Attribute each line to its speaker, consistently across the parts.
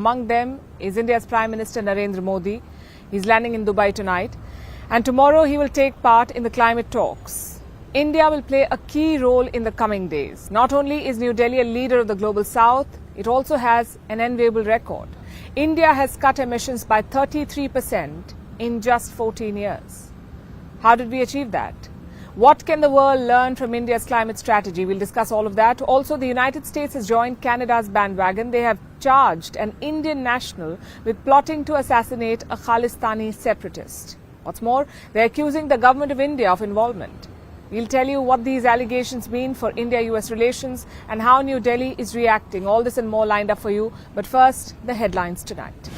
Speaker 1: Among them is India's Prime Minister Narendra Modi. He's landing in Dubai tonight. And tomorrow he will take part in the climate talks. India will play a key role in the coming days. Not only is New Delhi a leader of the global south, it also has an enviable record. India has cut emissions by 33% in just 14 years. How did we achieve that? What can the world learn from India's climate strategy? We'll discuss all of that. Also, the United States has joined Canada's bandwagon. They have charged an Indian national with plotting to assassinate a Khalistani separatist. What's more, they're accusing the government of India of involvement. We'll tell you what these allegations mean for India-US relations and how New Delhi is reacting. All this and more lined up for you. But first, the headlines tonight.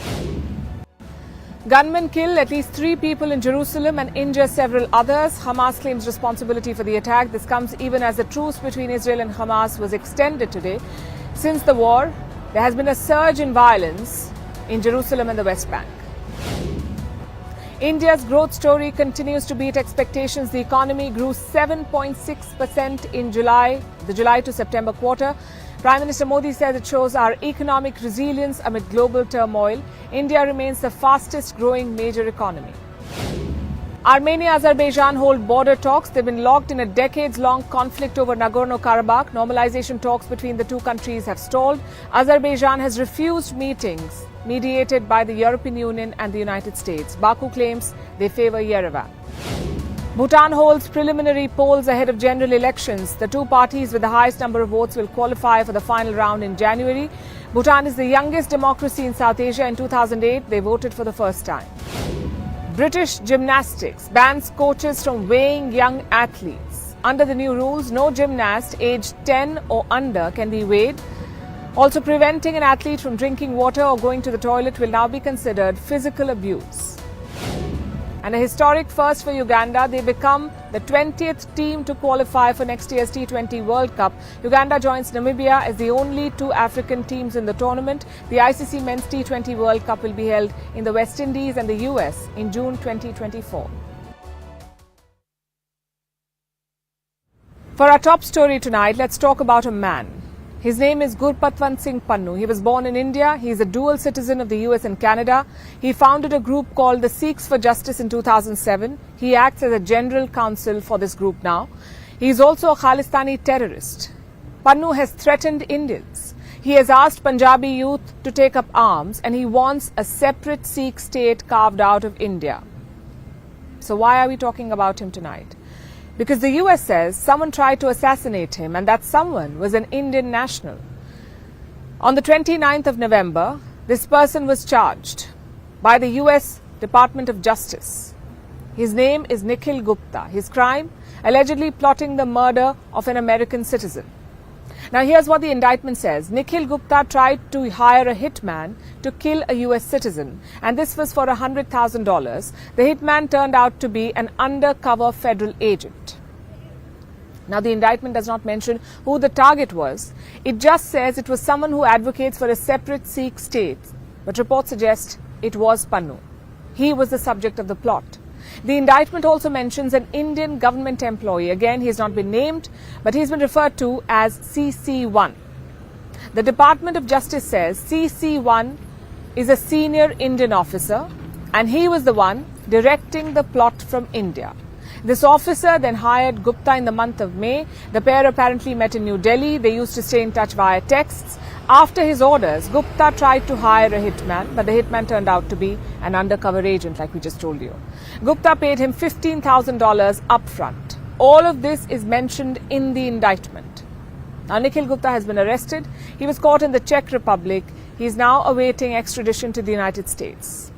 Speaker 1: Gunmen kill at least 3 people in Jerusalem and injure several others. Hamas claims responsibility for the attack. This comes even as the truce between Israel and Hamas was extended today. Since the war, there has been a surge in violence in Jerusalem and the West Bank. India's growth story continues to beat expectations. The economy grew 7.6% in the July to September quarter. Prime Minister Modi says it shows our economic resilience amid global turmoil. India remains the fastest growing major economy. Armenia-Azerbaijan hold border talks. They've been locked in a decades-long conflict over Nagorno-Karabakh. Normalization talks between the two countries have stalled. Azerbaijan has refused meetings mediated by the European Union and the United States. Baku claims they favor Yerevan. Bhutan holds preliminary polls ahead of general elections. The two parties with the highest number of votes will qualify for the final round in January. Bhutan is the youngest democracy in South Asia. In 2008, they voted for the first time. British gymnastics bans coaches from weighing young athletes. Under the new rules, no gymnast aged 10 or under can be weighed. Also, preventing an athlete from drinking water or going to the toilet will now be considered physical abuse. And a historic first for Uganda, they become the 20th team to qualify for next year's T20 World Cup. Uganda joins Namibia as the only 2 African teams in the tournament. The ICC Men's T20 World Cup will be held in the West Indies and the US in June 2024. For our top story tonight, let's talk about a man. His name is Gurpatwant Singh Pannun. He was born in India. He is a dual citizen of the US and Canada. He founded a group called the Sikhs for Justice in 2007. He acts as a general counsel for this group now. He is also a Khalistani terrorist. Pannun has threatened Indians. He has asked Punjabi youth to take up arms and he wants a separate Sikh state carved out of India. So why are we talking about him tonight? Because the US says someone tried to assassinate him and that someone was an Indian national. On the 29th of November, this person was charged by the US Department of Justice. His name is Nikhil Gupta. His crime, allegedly plotting the murder of an American citizen. Now here's what the indictment says. Nikhil Gupta tried to hire a hitman to kill a US citizen, and this was for $100,000. The hitman turned out to be an undercover federal agent. Now the indictment does not mention who the target was. It just says it was someone who advocates for a separate Sikh state. But reports suggest it was Pannun. He was the subject of the plot. The indictment also mentions an Indian government employee. Again, he has not been named, but he's been referred to as CC1. The Department of Justice says CC1 is a senior Indian officer, and he was the one directing the plot from India. This officer then hired Gupta in the month of May. The pair apparently met in New Delhi. They used to stay in touch via texts. After his orders, Gupta tried to hire a hitman, but the hitman turned out to be an undercover agent, like we just told you. Gupta paid him $15,000 upfront. All of this is mentioned in the indictment. Now, Nikhil Gupta has been arrested. He was caught in the Czech Republic. He is now awaiting extradition to the United States.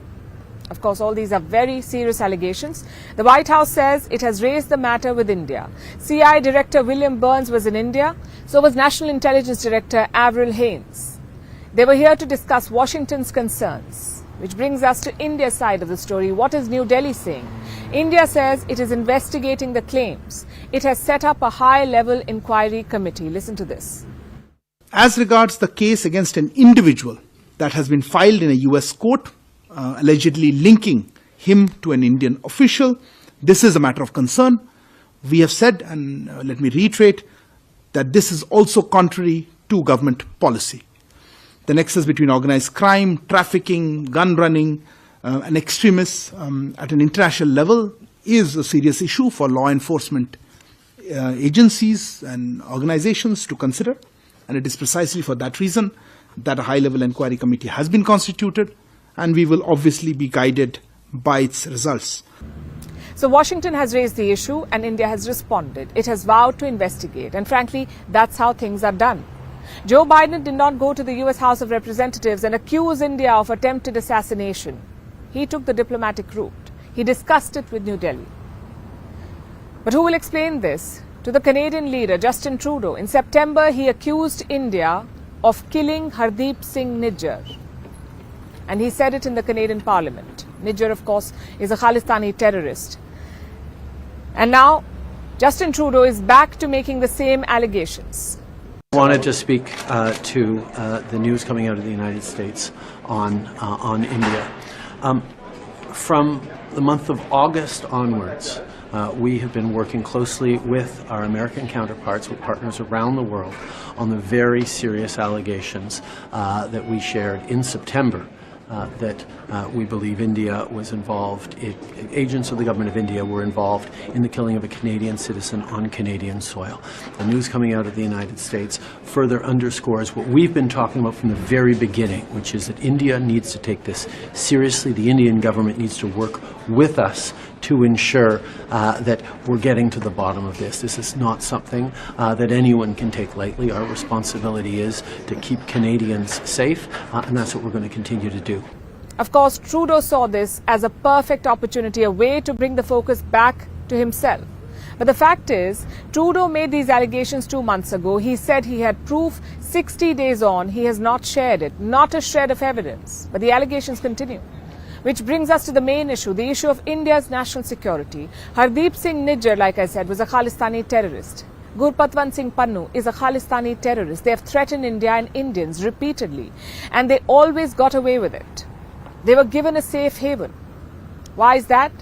Speaker 1: Of course, all these are very serious allegations. The White House says it has raised the matter with India. CIA Director William Burns was in India. So was National Intelligence Director Avril Haines. They were here to discuss Washington's concerns. Which brings us to India's side of the story. What is New Delhi saying? India says it is investigating the claims. It has set up a high-level inquiry committee. Listen to this.
Speaker 2: As regards the case against an individual that has been filed in a US court, allegedly linking him to an Indian official, this is a matter of concern. We have said, and let me reiterate, that this is also contrary to government policy. The nexus between organized crime, trafficking, gun running, and extremists at an international level is a serious issue for law enforcement agencies and organizations to consider. And it is precisely for that reason that a high-level inquiry committee has been constituted, and we will obviously be guided by its results.
Speaker 1: So Washington has raised the issue and India has responded. It has vowed to investigate, and frankly, that's how things are done. Joe Biden did not go to the US House of Representatives and accuse India of attempted assassination. He took the diplomatic route. He discussed it with New Delhi. But who will explain this? To the Canadian leader, Justin Trudeau. In September, he accused India of killing Hardeep Singh Nijjar. And he said it in the Canadian Parliament. Nijjar, of course, is a Khalistani terrorist. And now, Justin Trudeau is back to making the same allegations.
Speaker 3: I wanted to speak to the news coming out of the United States on India. From the month of August onwards, we have been working closely with our American counterparts, with partners around the world, on the very serious allegations that we shared in September that we believe India was involved, agents of the government of India were involved in the killing of a Canadian citizen on Canadian soil. The news coming out of the United States further underscores what we've been talking about from the very beginning, which is that India needs to take this seriously. The Indian government needs to work with us to ensure that we're getting to the bottom of this. This is not something that anyone can take lightly. Our responsibility is to keep Canadians safe, and that's what we're going to continue to do.
Speaker 1: Of course, Trudeau saw this as a perfect opportunity, a way to bring the focus back to himself. But the fact is, Trudeau made these allegations 2 months ago. He said he had proof. 60 days on, he has not shared it, not a shred of evidence. But the allegations continue. Which brings us to the main issue, the issue of India's national security. Hardeep Singh Nijjar, like I said, was a Khalistani terrorist. Gurpatwant Singh Pannun is a Khalistani terrorist. They have threatened India and Indians repeatedly, and they always got away with it. They were given a safe haven. Why is that?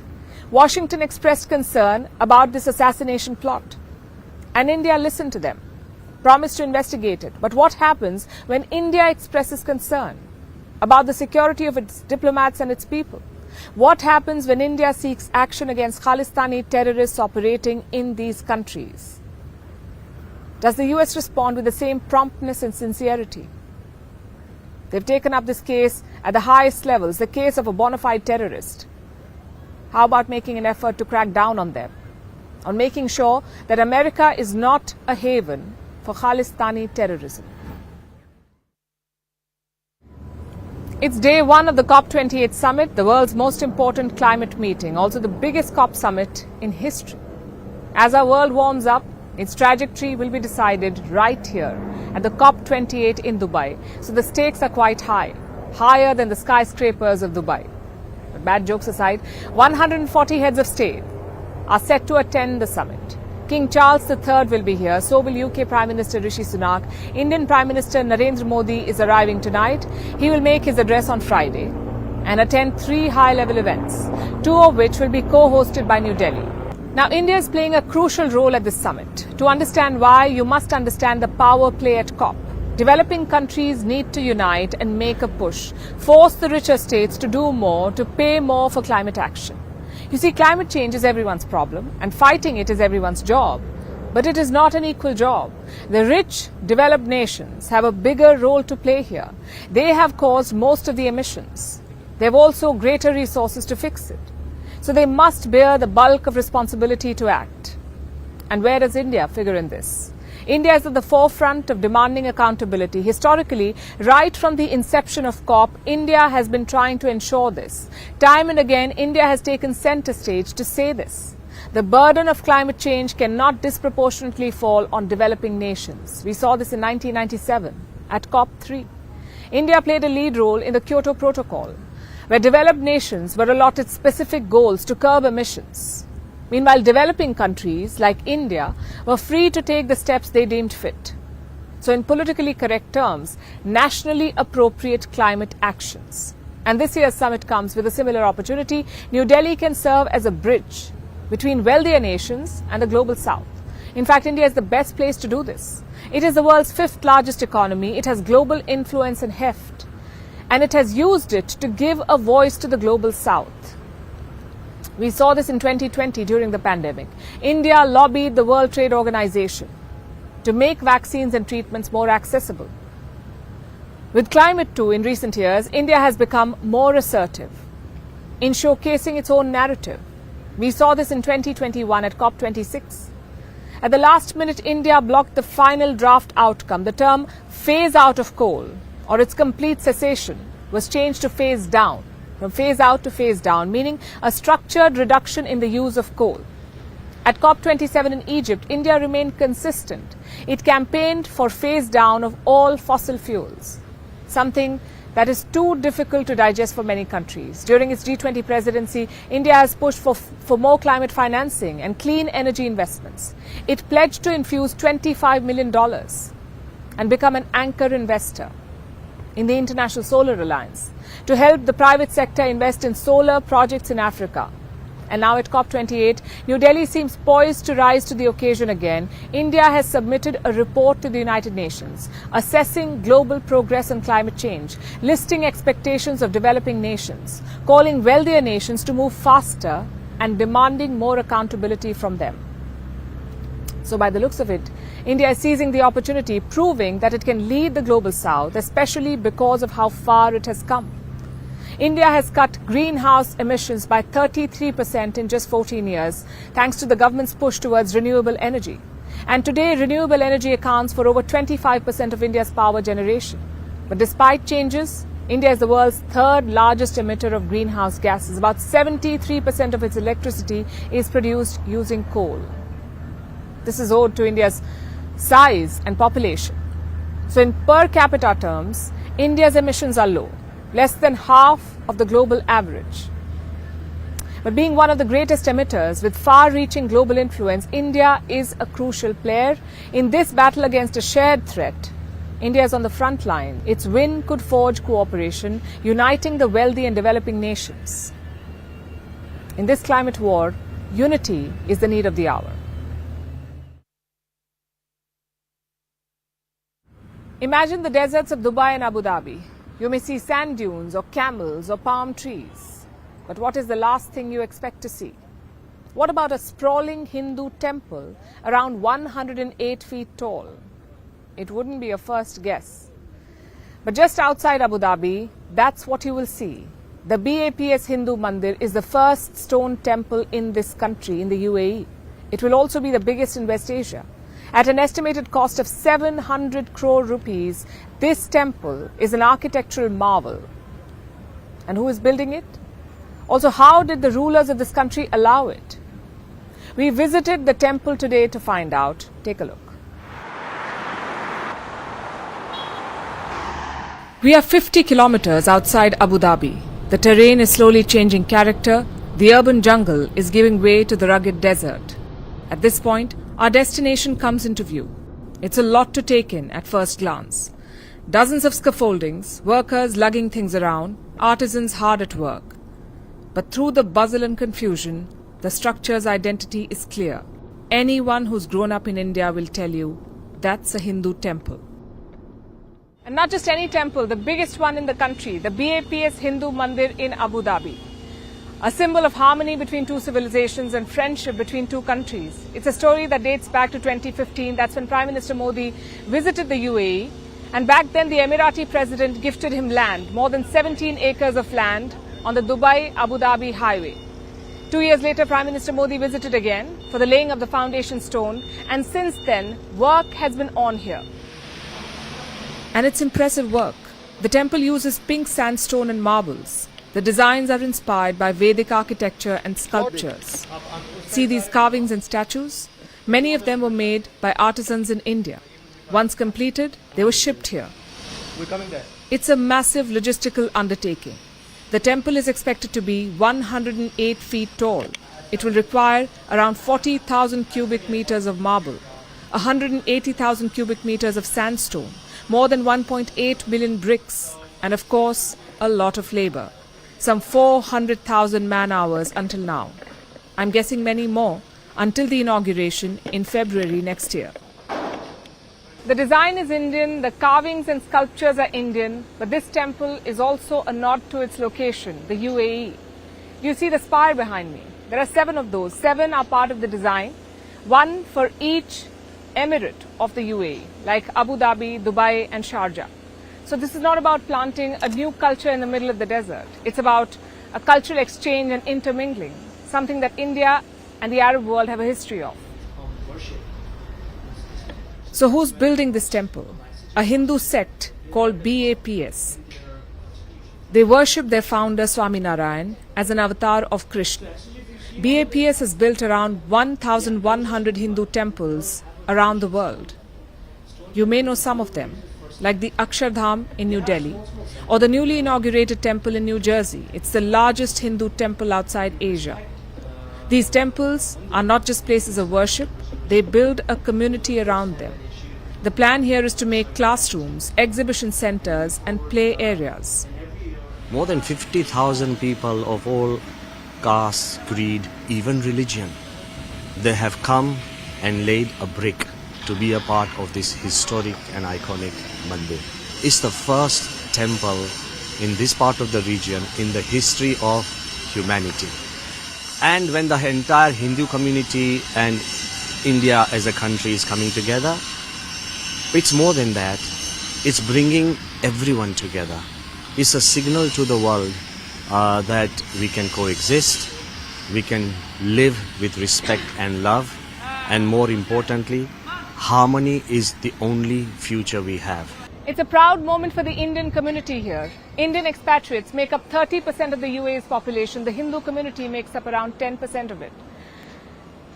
Speaker 1: Washington expressed concern about this assassination plot, and India listened to them, promised to investigate it. But what happens when India expresses concern about the security of its diplomats and its people? What happens when India seeks action against Khalistani terrorists operating in these countries? Does the US respond with the same promptness and sincerity? They've taken up this case at the highest levels, the case of a bona fide terrorist. How about making an effort to crack down on them, on making sure that America is not a haven for Khalistani terrorism? It's day one of the COP28 summit, the world's most important climate meeting, also the biggest COP summit in history. As our world warms up, its trajectory will be decided right here at the COP28 in Dubai. So the stakes are quite high, higher than the skyscrapers of Dubai. But bad jokes aside, 140 heads of state are set to attend the summit. King Charles III will be here, so will UK Prime Minister Rishi Sunak. Indian Prime Minister Narendra Modi is arriving tonight. He will make his address on Friday and attend 3 high-level events, 2 of which will be co-hosted by New Delhi. Now, India is playing a crucial role at this summit. To understand why, you must understand the power play at COP. Developing countries need to unite and make a push, force the richer states to do more, to pay more for climate action. You see, climate change is everyone's problem, and fighting it is everyone's job. But it is not an equal job. The rich, developed nations have a bigger role to play here. They have caused most of the emissions. They have also greater resources to fix it. So they must bear the bulk of responsibility to act. And where does India figure in this? India is at the forefront of demanding accountability. Historically, right from the inception of COP, India has been trying to ensure this. Time and again, India has taken center stage to say this. The burden of climate change cannot disproportionately fall on developing nations. We saw this in 1997 at COP3. India played a lead role in the Kyoto Protocol, where developed nations were allotted specific goals to curb emissions. Meanwhile, developing countries like India were free to take the steps they deemed fit. So in politically correct terms, nationally appropriate climate actions. And this year's summit comes with a similar opportunity. New Delhi can serve as a bridge between wealthier nations and the global south. In fact, India is the best place to do this. It is the world's 5th largest economy. It has global influence and heft. And it has used it to give a voice to the global south. We saw this in 2020 during the pandemic. India lobbied the World Trade Organization to make vaccines and treatments more accessible. With climate too, in recent years, India has become more assertive in showcasing its own narrative. We saw this in 2021 at COP26. At the last minute, India blocked the final draft outcome. The term phase out of coal or its complete cessation was changed to phase down, from phase out to phase down, meaning a structured reduction in the use of coal. At COP27 in Egypt, India remained consistent. It campaigned for phase down of all fossil fuels, something that is too difficult to digest for many countries. During its G20 presidency, India has pushed for more climate financing and clean energy investments. It pledged to infuse $25 million and become an anchor investor in the International Solar Alliance to help the private sector invest in solar projects in Africa. And now at COP28, New Delhi seems poised to rise to the occasion again. India has submitted a report to the United Nations assessing global progress on climate change, listing expectations of developing nations, calling wealthier nations to move faster and demanding more accountability from them. So by the looks of it, India is seizing the opportunity, proving that it can lead the global south, especially because of how far it has come. India has cut greenhouse emissions by 33% in just 14 years, thanks to the government's push towards renewable energy. And today, renewable energy accounts for over 25% of India's power generation. But despite changes, India is the world's 3rd largest emitter of greenhouse gases. About 73% of its electricity is produced using coal. This is owed to India's size and population. So in per capita terms, India's emissions are low, less than half of the global average. But being one of the greatest emitters with far-reaching global influence, India is a crucial player. In this battle against a shared threat, India is on the front line. Its win could forge cooperation, uniting the wealthy and developing nations. In this climate war, unity is the need of the hour. Imagine the deserts of Dubai and Abu Dhabi. You may see sand dunes or camels or palm trees. But what is the last thing you expect to see? What about a sprawling Hindu temple around 108 feet tall? It wouldn't be a first guess. But just outside Abu Dhabi, that's what you will see. The BAPS Hindu Mandir is the first stone temple in this country, in the UAE. It will also be the biggest in West Asia. At an estimated cost of 700 crore rupees, this temple is an architectural marvel. And who is building it? Also, how did the rulers of this country allow it? We visited the temple today to find out. Take a look. We are 50 kilometers outside Abu Dhabi. The terrain is slowly changing character. The urban jungle is giving way to the rugged desert. At this point, our destination comes into view. It's a lot to take in at first glance. Dozens of scaffoldings, workers lugging things around, artisans hard at work. But through the bustle and confusion, the structure's identity is clear. Anyone who's grown up in India will tell you that's a Hindu temple. And not just any temple, the biggest one in the country, the BAPS Hindu Mandir in Abu Dhabi. A symbol of harmony between two civilizations and friendship between two countries. It's a story that dates back to 2015. That's when Prime Minister Modi visited the UAE. And back then, the Emirati president gifted him land, more than 17 acres of land on the Dubai-Abu Dhabi highway. 2 years later, Prime Minister Modi visited again for the laying of the foundation stone. And since then, work has been on here. And it's impressive work. The temple uses pink sandstone and marbles. The designs are inspired by Vedic architecture and sculptures. See these carvings and statues? Many of them were made by artisans in India. Once completed, they were shipped here.
Speaker 4: We're coming there.
Speaker 1: It's a massive logistical undertaking. The temple is expected to be 108 feet tall. It will require around 40,000 cubic meters of marble, 180,000 cubic meters of sandstone, more than 1.8 million bricks, and of course, a lot of labor. Some 400,000 man-hours until now. I'm guessing many more until the inauguration in February next year. The design is Indian, the carvings and sculptures are Indian, but this temple is also a nod to its location, the UAE. You see the spire behind me. There are 7 of those. 7 are part of the design, one for each emirate of the UAE, like Abu Dhabi, Dubai and Sharjah. So this is not about planting a new culture in the middle of the desert. It's about a cultural exchange and intermingling, something that India and the Arab world have a history of. So who's building this temple? A Hindu sect called BAPS. They worship their founder Swaminarayan as an avatar of Krishna. BAPS has built around 1,100 Hindu temples around the world. You may know some of them, like the Akshardham in New Delhi or the newly inaugurated temple in New Jersey. It's the largest Hindu temple outside Asia. These temples are not just places of worship, they build a community around them. The plan here is to make classrooms, exhibition centers and play areas.
Speaker 4: More than 50,000 people of all castes, creed, even religion, they have come and laid a brick to be a part of this historic and iconic mandir. It's the first temple in this part of the region in the history of humanity. And when the entire Hindu community and India as a country is coming together, it's more than that. It's bringing everyone together. It's a signal to the world that we can coexist, we can live with respect and love, and more importantly, harmony is the only future we have.
Speaker 1: It's a proud moment for the Indian community here. Indian expatriates make up 30% of the UAE's population. The Hindu community makes up around 10% of it.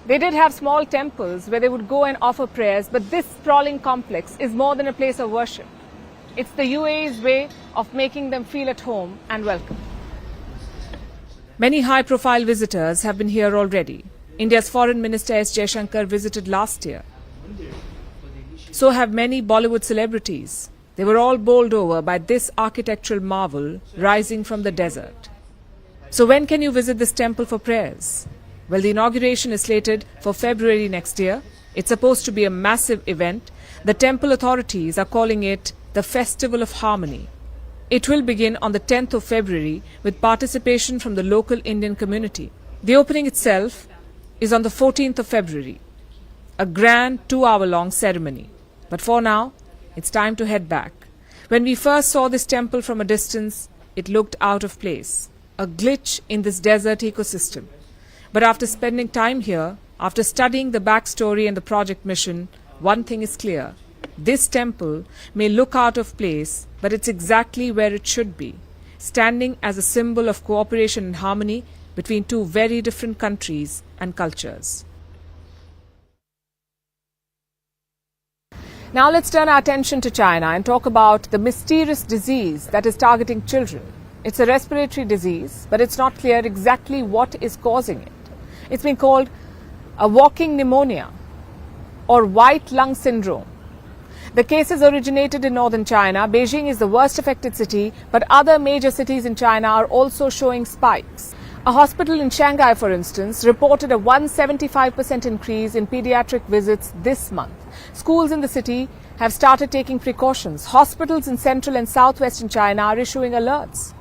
Speaker 1: They did have small temples where they would go and offer prayers, but this sprawling complex is more than a place of worship. It's the UAE's way of making them feel at home and welcome. Many high-profile visitors have been here already. India's Foreign Minister S. Jaishankar visited last year. So have many Bollywood celebrities. They were all bowled over by this architectural marvel rising from the desert. So when can you visit this temple for prayers? Well, the inauguration is slated for February next year. It's supposed to be a massive event. The temple authorities are calling it the Festival of Harmony. It will begin on the 10th of February with participation from the local Indian community. The opening itself is on the 14th of February. A grand 2-hour-long ceremony. But for now, it's time to head back. When we first saw this temple from a distance, it looked out of place, a glitch in this desert ecosystem. But after spending time here, after studying the backstory and the project mission, one thing is clear. This temple may look out of place, but it's exactly where it should be, standing as a symbol of cooperation and harmony between two very different countries and cultures. Now let's turn our attention to China and talk about the mysterious disease that is targeting children. It's a respiratory disease, but it's not clear exactly what is causing it. It's been called a walking pneumonia or white lung syndrome. The cases originated in northern China. Beijing is the worst affected city, but other major cities in China are also showing spikes. A hospital in Shanghai, for instance, reported a 175% increase in pediatric visits this month. Schools in the city have started taking precautions. Hospitals in central and southwestern China are issuing alerts.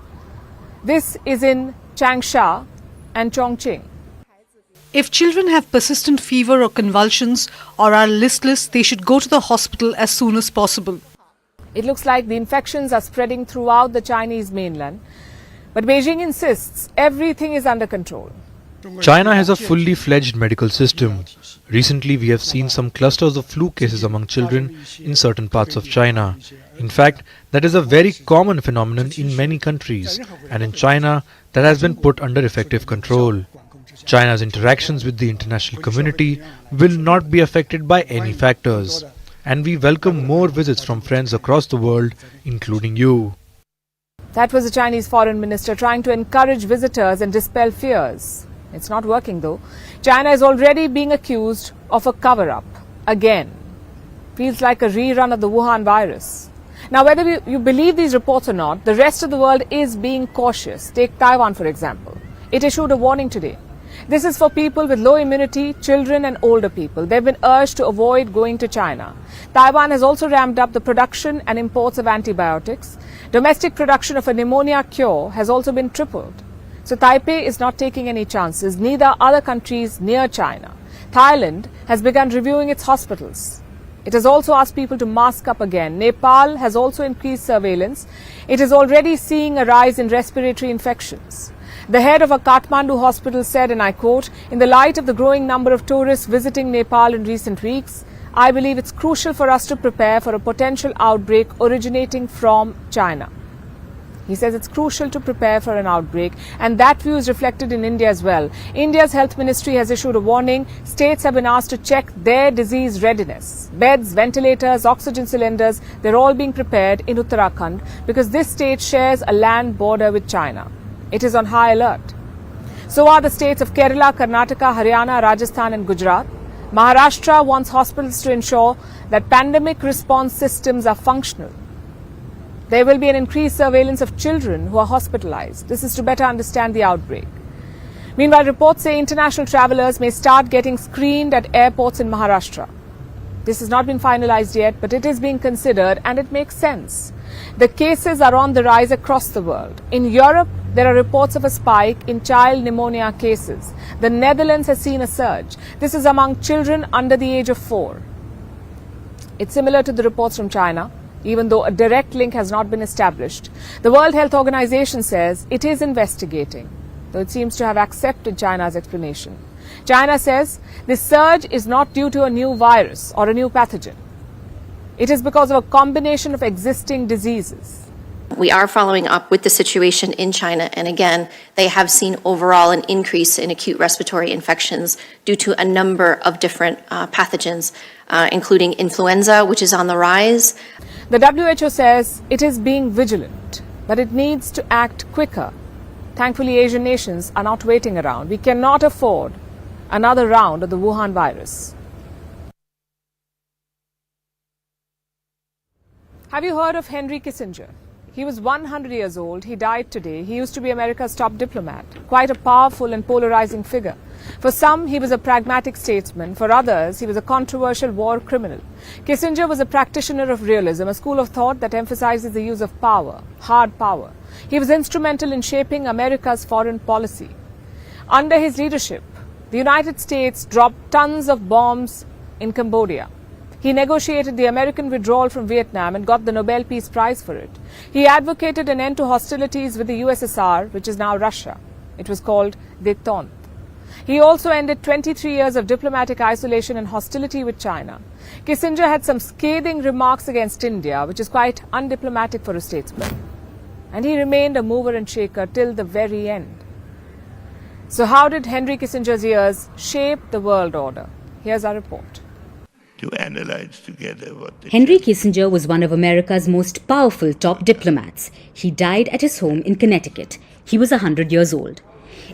Speaker 1: This is in Changsha and Chongqing.
Speaker 5: If children have persistent fever or convulsions or are listless, they should go to the hospital as soon as possible.
Speaker 1: It looks like the infections are spreading throughout the Chinese mainland. But Beijing insists everything is under control.
Speaker 6: China has a fully fledged medical system. Recently, we have seen some clusters of flu cases among children in certain parts of China. In fact, that is a very common phenomenon in many countries, and in China, that has been put under effective control. China's interactions with the international community will not be affected by any factors, and we welcome more visits from friends across the world, including you.
Speaker 1: That was the Chinese foreign minister trying to encourage visitors and dispel fears. It's not working though. China is already being accused of a cover-up. Again. Feels like a rerun of the Wuhan virus. Now, whether you believe these reports or not, the rest of the world is being cautious. Take Taiwan, for example. It issued a warning today. This is for people with low immunity, children and older people. They've been urged to avoid going to China. Taiwan has also ramped up the production and imports of antibiotics. Domestic production of a pneumonia cure has also been tripled. So Taipei is not taking any chances, neither other countries near China. Thailand has begun reviewing its hospitals. It has also asked people to mask up again. Nepal has also increased surveillance. It is already seeing a rise in respiratory infections. The head of a Kathmandu hospital said, and I quote, "In the light of the growing number of tourists visiting Nepal in recent weeks, I believe it's crucial for us to prepare for a potential outbreak originating from China." He says it's crucial to prepare for an outbreak, and that view is reflected in India as well. India's health ministry has issued a warning. States have been asked to check their disease readiness. Beds, ventilators, oxygen cylinders, they're all being prepared in Uttarakhand because this state shares a land border with China. It is on high alert. So are the states of Kerala, Karnataka, Haryana, Rajasthan and Gujarat. Maharashtra wants hospitals to ensure that pandemic response systems are functional. There will be an increased surveillance of children who are hospitalized. This is to better understand the outbreak. Meanwhile, reports say international travelers may start getting screened at airports in Maharashtra. This has not been finalized yet, but it is being considered and it makes sense. The cases are on the rise across the world. In Europe, there are reports of a spike in child pneumonia cases. The Netherlands has seen a surge. This is among children under the age of 4. It's similar to the reports from China, even though a direct link has not been established. The World Health Organization says it is investigating, though it seems to have accepted China's explanation. China says this surge is not due to a new virus or a new pathogen. It is because of a combination of existing diseases.
Speaker 7: We are following up with the situation in China, and again, they have seen overall an increase in acute respiratory infections due to a number of different pathogens, including influenza, which is on the rise.
Speaker 1: The WHO says it is being vigilant, but it needs to act quicker. Thankfully, Asian nations are not waiting around. We cannot afford another round of the Wuhan virus. Have you heard of Henry Kissinger? He was 100 years old. He died today. He used to be America's top diplomat, quite a powerful and polarizing figure. For some, he was a pragmatic statesman. For others, he was a controversial war criminal. Kissinger was a practitioner of realism, a school of thought that emphasizes the use of power, hard power. He was instrumental in shaping America's foreign policy. Under his leadership, the United States dropped tons of bombs in Cambodia. He negotiated the American withdrawal from Vietnam and got the Nobel Peace Prize for it. He advocated an end to hostilities with the USSR, which is now Russia. It was called détente. He also ended 23 years of diplomatic isolation and hostility with China. Kissinger had some scathing remarks against India, which is quite undiplomatic for a statesman. And he remained a mover and shaker till the very end. So how did Henry Kissinger's years shape the world order? Here's our report.
Speaker 8: To analyze together what
Speaker 9: Henry Kissinger was one of America's most powerful top diplomats. He died at his home in Connecticut. He was 100 years old.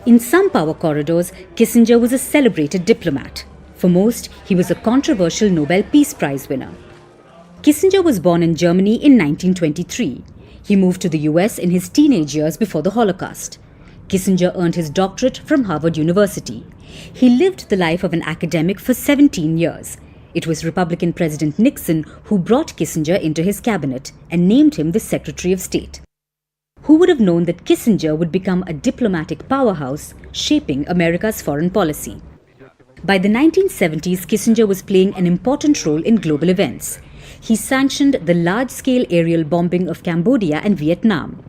Speaker 9: In some power corridors, Kissinger was a celebrated diplomat. For most, he was a controversial Nobel Peace Prize winner. Kissinger was born in Germany in 1923. He moved to the US in his teenage years before the Holocaust. Kissinger earned his doctorate from Harvard University. He lived the life of an academic for 17 years. It was Republican President Nixon who brought Kissinger into his cabinet and named him the Secretary of State. Who would have known that Kissinger would become a diplomatic powerhouse, shaping America's foreign policy? By the 1970s, Kissinger was playing an important role in global events. He sanctioned the large-scale aerial bombing of Cambodia and Vietnam.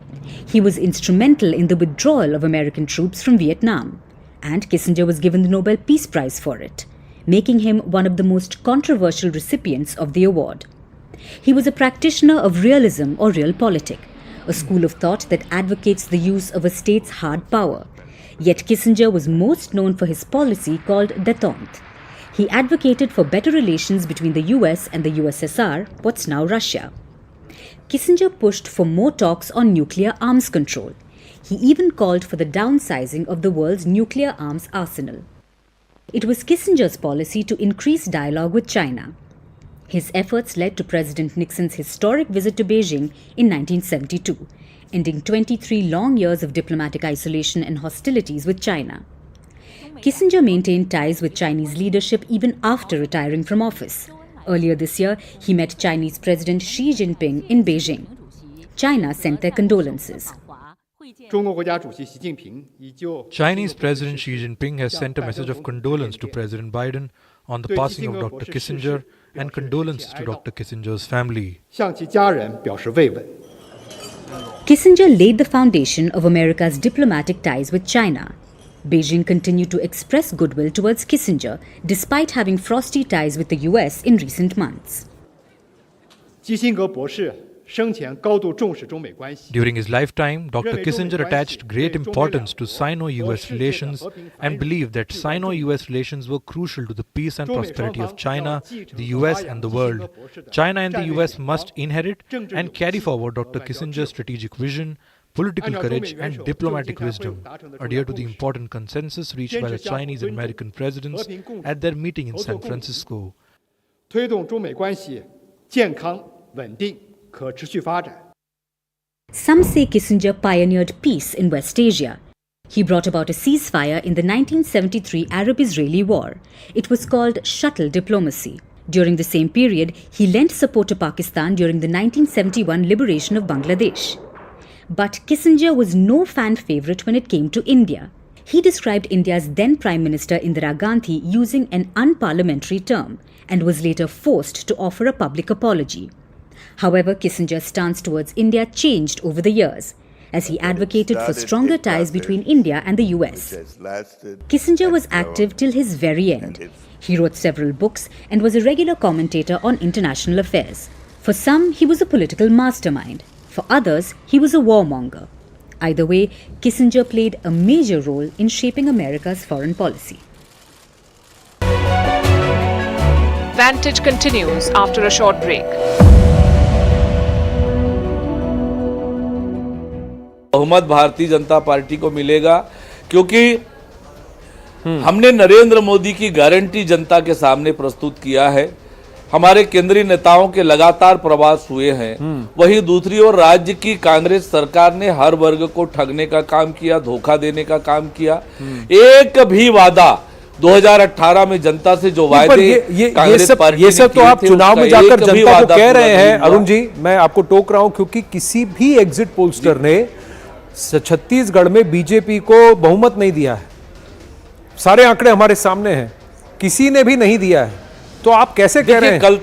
Speaker 9: He was instrumental in the withdrawal of American troops from Vietnam. And Kissinger was given the Nobel Peace Prize for it, making him one of the most controversial recipients of the award. He was a practitioner of realism or realpolitik, a school of thought that advocates the use of a state's hard power. Yet Kissinger was most known for his policy called détente. He advocated for better relations between the US and the USSR, what's now Russia. Kissinger pushed for more talks on nuclear arms control. He even called for the downsizing of the world's nuclear arms arsenal. It was Kissinger's policy to increase dialogue with China. His efforts led to President Nixon's historic visit to Beijing in 1972, ending 23 long years of diplomatic isolation and hostilities with China. Kissinger maintained ties with Chinese leadership even after retiring from office. Earlier this year, he met Chinese President Xi Jinping in Beijing. China sent their condolences.
Speaker 6: Chinese President Xi Jinping has sent a message of condolence to President Biden on the passing of Dr. Kissinger and condolences to Dr. Kissinger's family.
Speaker 9: Kissinger laid the foundation of America's diplomatic ties with China. Beijing continued to express goodwill towards Kissinger despite having frosty ties with the US in recent months.
Speaker 6: During his lifetime, Dr. Kissinger attached great importance to Sino-US relations and believed that Sino-US relations were crucial to the peace and prosperity of China, the US and the world. China and the US must inherit and carry forward Dr. Kissinger's strategic vision, political courage and diplomatic wisdom, adhere to the important consensus reached by the Chinese and American presidents at their meeting in San Francisco.
Speaker 9: Some say Kissinger pioneered peace in West Asia. He brought about a ceasefire in the 1973 Arab-Israeli War. It was called shuttle diplomacy. During the same period, he lent support to Pakistan during the 1971 liberation of Bangladesh. But Kissinger was no fan favourite when it came to India. He described India's then Prime Minister Indira Gandhi using an unparliamentary term and was later forced to offer a public apology. However, Kissinger's stance towards India changed over the years, as he advocated for stronger ties between India and the US. Kissinger was active till his very end. He wrote several books and was a regular commentator on international affairs. For some, he was a political mastermind. For others, he was a warmonger. Either way, Kissinger played a major role in shaping America's foreign policy.
Speaker 1: Vantage continues after a short break.
Speaker 10: बहुमत Bharatiya Janata party को मिलेगा क्योंकि हमने नरेंद्र मोदी की guarantee जनता के सामने प्रस्तुत किया है। हमारे केंद्रीय नेताओं के लगातार प्रवास हुए हैं। वहीं दूसरी ओर राज्य की कांग्रेस सरकार ने हर वर्ग को ठगने का काम किया, धोखा देने का काम किया। एक भी वादा 2018 में जनता से जो वायदे कांग्रेस पार्टी
Speaker 11: ये सब तो आप चुनाव में जाकर जनता को कह रहे हैं। अरुण जी, मैं आपको टोक रहा हूं क्योंकि किसी भी एग्जिट पोलस्टर ने छत्तीसगढ़ में बीजेपी को बहुमत नहीं दिया है। सारे आंकड़े हमारे सामने हैं, किसी ने भी नहीं दिया है। तो आप कैसे कह रहे हैं?
Speaker 10: कल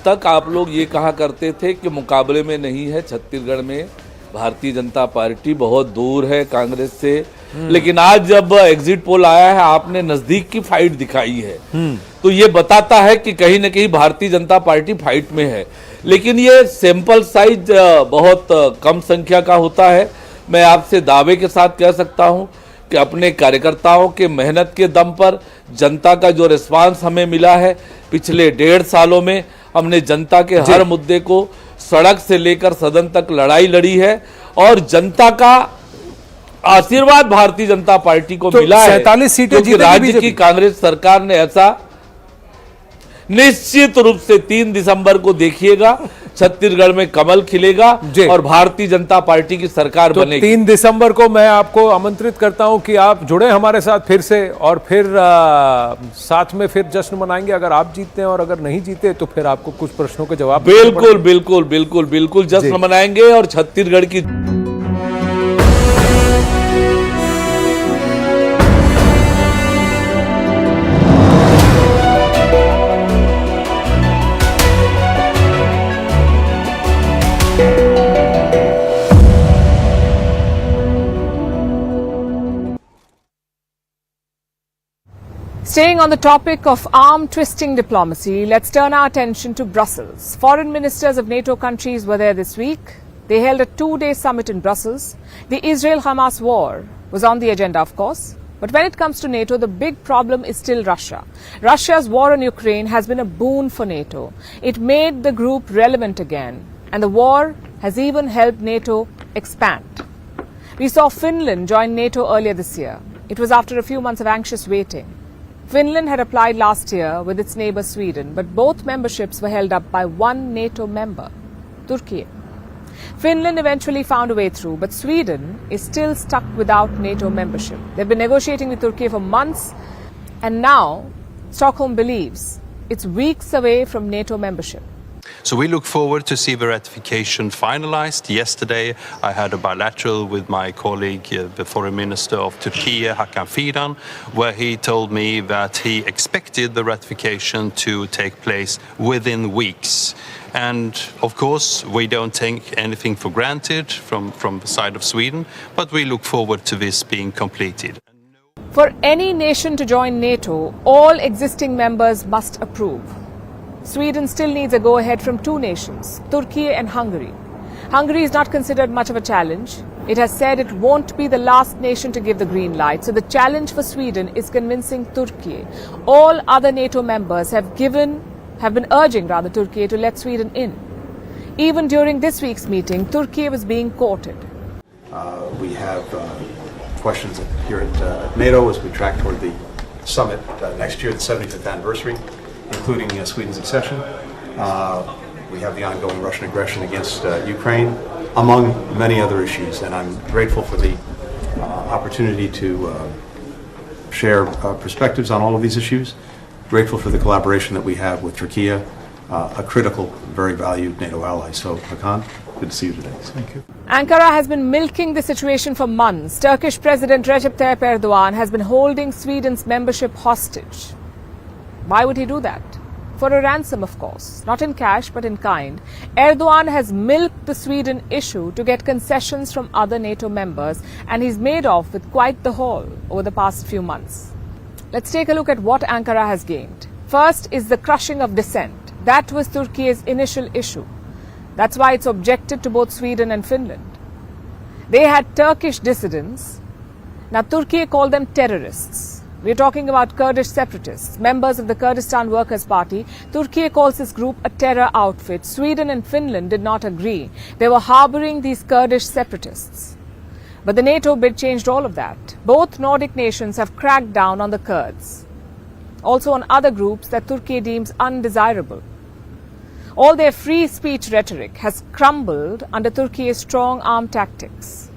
Speaker 10: तक आप लोग ये कहा करते थे कि मुकाबले में नहीं है छत्तीसगढ़ में भारतीय जनता पार्टी, बहुत दूर है कांग्रेस से। लेकिन आज जब एग्जिट पोल आया है, आपने नजदीक की फाइट दिखाई है, तो ये बताता है कि कहीं ना कहीं भारतीय जनता पार्टी फाइट में है। लेकिन ये सैंपल साइज बहुत कम संख्या का होता है। मैं आपसे दावे के साथ कह सकता हूं कि अपने कार्यकर्ताओं के मेहनत के दम पर जनता का जो रिस्पांस हमें मिला है, पिछले 1.5 सालों में हमने जनता के हर मुद्दे को सड़क से लेकर सदन तक लड़ाई लड़ी है और जनता का आशीर्वाद भारतीय जनता पार्टी को मिला है।
Speaker 11: 47 सीटें
Speaker 10: क्योंकि राज्य की कांग्रेस सरकार ने ऐसा निश्चित रूप से 3 दिसंबर को देखिएगा, छत्तीसगढ़ में कमल खिलेगा और भारतीय जनता पार्टी की सरकार बनेगी।
Speaker 11: 3 दिसंबर को मैं आपको आमंत्रित करता हूं कि आप जुड़े हमारे साथ फिर से और फिर साथ में फिर जश्न मनाएंगे। अगर आप जीतते हैं और अगर नहीं जीते तो फिर आपको कुछ प्रश्नों के जवाब
Speaker 10: बिल्कुल जश्न मनाएंगे और छत्तीसगढ़ की
Speaker 1: Staying on the topic of arm-twisting diplomacy, let's turn our attention to Brussels. Foreign ministers of NATO countries were there this week. They held a 2-day summit in Brussels. The Israel-Hamas war was on the agenda, of course. But when it comes to NATO, the big problem is still Russia. Russia's war on Ukraine has been a boon for NATO. It made the group relevant again. And the war has even helped NATO expand. We saw Finland join NATO earlier this year. It was after a few months of anxious waiting. Finland had applied last year with its neighbour Sweden, but both memberships were held up by one NATO member, Turkey. Finland eventually found a way through, but Sweden is still stuck without NATO membership. They've been negotiating with Turkey for months, and now Stockholm believes it's weeks away from NATO membership.
Speaker 12: So we look forward to see the ratification finalized. Yesterday, I had a bilateral with my colleague, the Foreign Minister of Turkey, Hakan Fidan, where he told me that he expected the ratification to take place within weeks. And of course, we don't take anything for granted from the side of Sweden, but we look forward to this being completed.
Speaker 1: For any nation to join NATO, all existing members must approve. Sweden still needs a go-ahead from two nations, Turkey and Hungary. Hungary is not considered much of a challenge. It has said it won't be the last nation to give the green light. So the challenge for Sweden is convincing Turkey. All other NATO members have been urging Turkey to let Sweden in. Even during this week's meeting, Turkey was being courted.
Speaker 13: We have questions here at NATO as we track toward the summit next year, the 75th anniversary, including Sweden's accession. We have the ongoing Russian aggression against Ukraine, among many other issues. And I'm grateful for the opportunity to share perspectives on all of these issues. Grateful for the collaboration that we have with Turkey, a critical, very valued NATO ally. So, Hakan, good to see you today. Thank you.
Speaker 1: Ankara has been milking the situation for months. Turkish President Recep Tayyip Erdogan has been holding Sweden's membership hostage. Why would he do that? For a ransom, of course. Not in cash, but in kind. Erdogan has milked the Sweden issue to get concessions from other NATO members, and he's made off with quite the haul over the past few months. Let's take a look at what Ankara has gained. First is the crushing of dissent. That was Turkey's initial issue. That's why it's objected to both Sweden and Finland. They had Turkish dissidents. Now Turkey called them terrorists. We're talking about Kurdish separatists, members of the Kurdistan Workers' Party. Turkey calls this group a terror outfit. Sweden and Finland did not agree. They were harboring these Kurdish separatists. But the NATO bid changed all of that. Both Nordic nations have cracked down on the Kurds, also on other groups that Turkey deems undesirable. All their free speech rhetoric has crumbled under Turkey's strong arm tactics.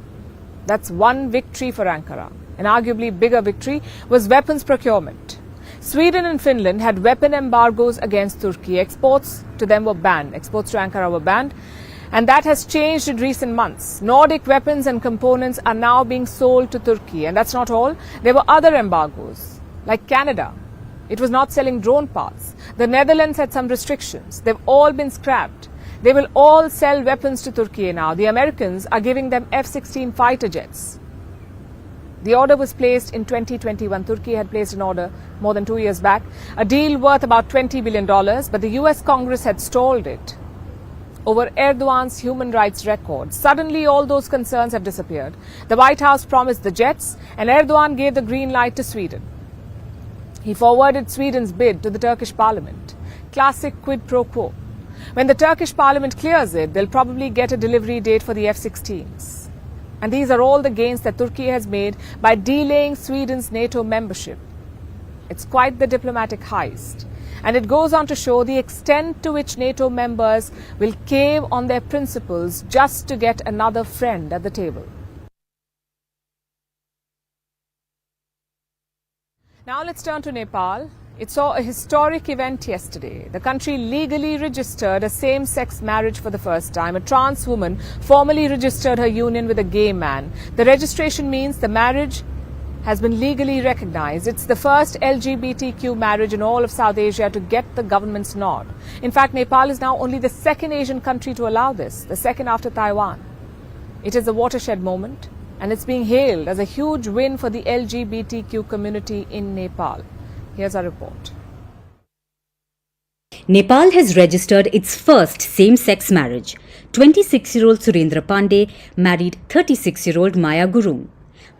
Speaker 1: That's one victory for Ankara. An arguably bigger victory was weapons procurement. Sweden and Finland had weapon embargoes against Turkey. Exports to them were banned. Exports to Ankara were banned. And that has changed in recent months. Nordic weapons and components are now being sold to Turkey. And that's not all. There were other embargoes, like Canada. It was not selling drone parts. The Netherlands had some restrictions. They've all been scrapped. They will all sell weapons to Turkey now. The Americans are giving them F-16 fighter jets. The order was placed in 2021. Turkey had placed an order more than 2 years back, a deal worth about $20 billion, but the US Congress had stalled it over Erdogan's human rights record. Suddenly, all those concerns have disappeared. The White House promised the jets, and Erdogan gave the green light to Sweden. He forwarded Sweden's bid to the Turkish parliament. Classic quid pro quo. When the Turkish parliament clears it, they'll probably get a delivery date for the F-16s. And these are all the gains that Turkey has made by delaying Sweden's NATO membership. It's quite the diplomatic heist. And it goes on to show the extent to which NATO members will cave on their principles just to get another friend at the table. Now let's turn to Nepal. It saw a historic event yesterday. The country legally registered a same-sex marriage for the first time. A trans woman formally registered her union with a gay man. The registration means the marriage has been legally recognized. It's the first LGBTQ marriage in all of South Asia to get the government's nod. In fact, Nepal is now only the second Asian country to allow this, the second after Taiwan. It is a watershed moment, and it's being hailed as a huge win for the LGBTQ community in Nepal. Here's our report.
Speaker 9: Nepal has registered its first same-sex marriage. 26-year-old Surendra Pandey married 36-year-old Maya Gurung.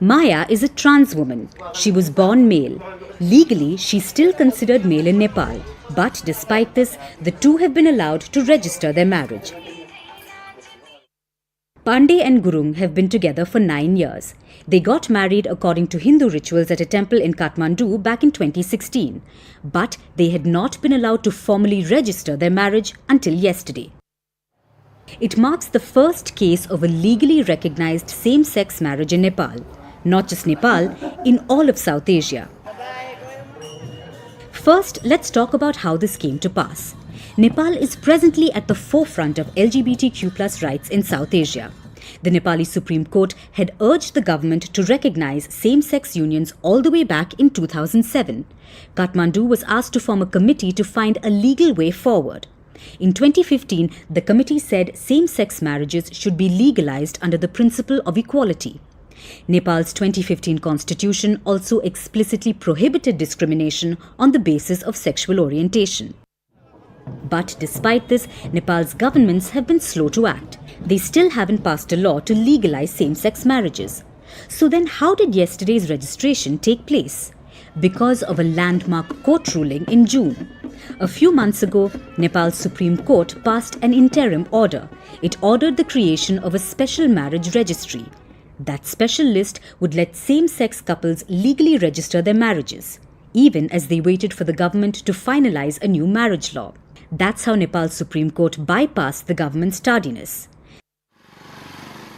Speaker 9: Maya is a trans woman. She was born male. Legally, she's still considered male in Nepal. But despite this, the two have been allowed to register their marriage. Pandey and Gurung have been together for 9 years. They got married according to Hindu rituals at a temple in Kathmandu back in 2016. But they had not been allowed to formally register their marriage until yesterday. It marks the first case of a legally recognized same-sex marriage in Nepal. Not just Nepal, in all of South Asia. First, let's talk about how this came to pass. Nepal is presently at the forefront of LGBTQ+ rights in South Asia. The Nepali Supreme Court had urged the government to recognize same-sex unions all the way back in 2007. Kathmandu was asked to form a committee to find a legal way forward. In 2015, the committee said same-sex marriages should be legalized under the principle of equality. Nepal's 2015 constitution also explicitly prohibited discrimination on the basis of sexual orientation. But despite this, Nepal's governments have been slow to act. They still haven't passed a law to legalize same-sex marriages. So then how did yesterday's registration take place? Because of a landmark court ruling in June. A few months ago, Nepal's Supreme Court passed an interim order. It ordered the creation of a special marriage registry. That special list would let same-sex couples legally register their marriages, even as they waited for the government to finalize a new marriage law. That's how Nepal's Supreme Court bypassed the government's tardiness.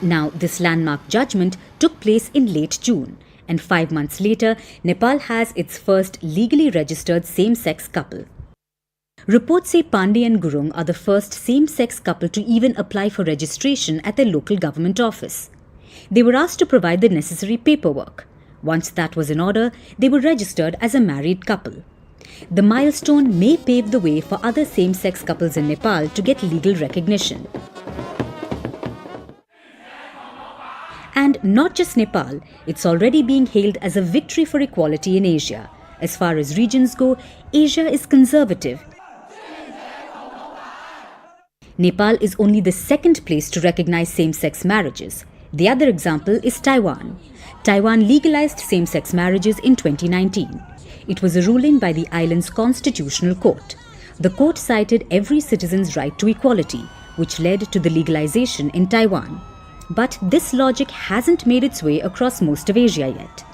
Speaker 9: Now, this landmark judgment took place in late June, and 5 months later, Nepal has its first legally registered same-sex couple. Reports say Pandey and Gurung are the first same-sex couple to even apply for registration at their local government office. They were asked to provide the necessary paperwork. Once that was in order, they were registered as a married couple. The milestone may pave the way for other same-sex couples in Nepal to get legal recognition. And not just Nepal, it's already being hailed as a victory for equality in Asia. As far as regions go, Asia is conservative. Nepal is only the second place to recognize same-sex marriages. The other example is Taiwan. Taiwan legalized same-sex marriages in 2019. It was a ruling by the island's constitutional court. The court cited every citizen's right to equality, which led to the legalization in Taiwan. But this logic hasn't made its way across most of Asia yet.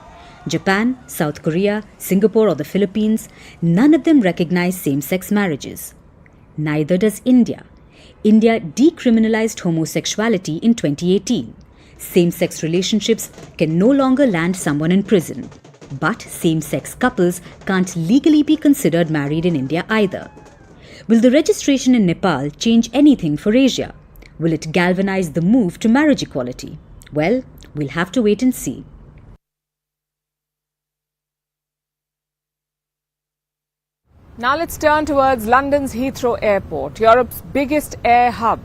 Speaker 9: Japan, South Korea, Singapore or the Philippines, none of them recognize same-sex marriages. Neither does India. India decriminalized homosexuality in 2018. Same-sex relationships can no longer land someone in prison. But same-sex couples can't legally be considered married in India either. Will the registration in Nepal change anything for Asia? Will it galvanize the move to marriage equality? Well, we'll have to wait and see.
Speaker 1: Now let's turn towards London's Heathrow Airport, Europe's biggest air hub.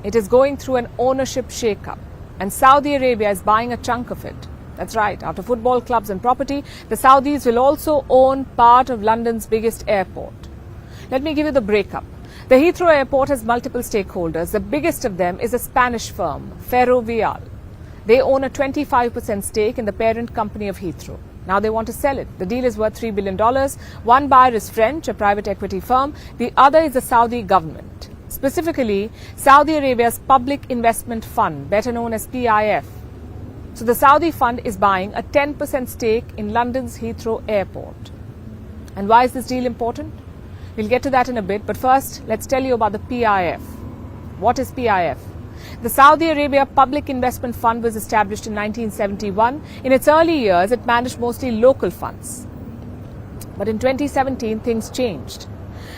Speaker 1: It is going through an ownership shake-up, and Saudi Arabia is buying a chunk of it. That's right, after football clubs and property, the Saudis will also own part of London's biggest airport. Let me give you the breakup. The Heathrow Airport has multiple stakeholders. The biggest of them is a Spanish firm, Ferrovial. They own a 25% stake in the parent company of Heathrow. Now they want to sell it. The deal is worth $3 billion. One buyer is French, a private equity firm. The other is the Saudi government. Specifically, Saudi Arabia's Public Investment Fund, better known as PIF. So the Saudi fund is buying a 10% stake in London's Heathrow Airport. And why is this deal important? We'll get to that in a bit, but first, let's tell you about the PIF. What is PIF? The Saudi Arabia Public Investment Fund was established in 1971. In its early years, it managed mostly local funds. But in 2017, things changed.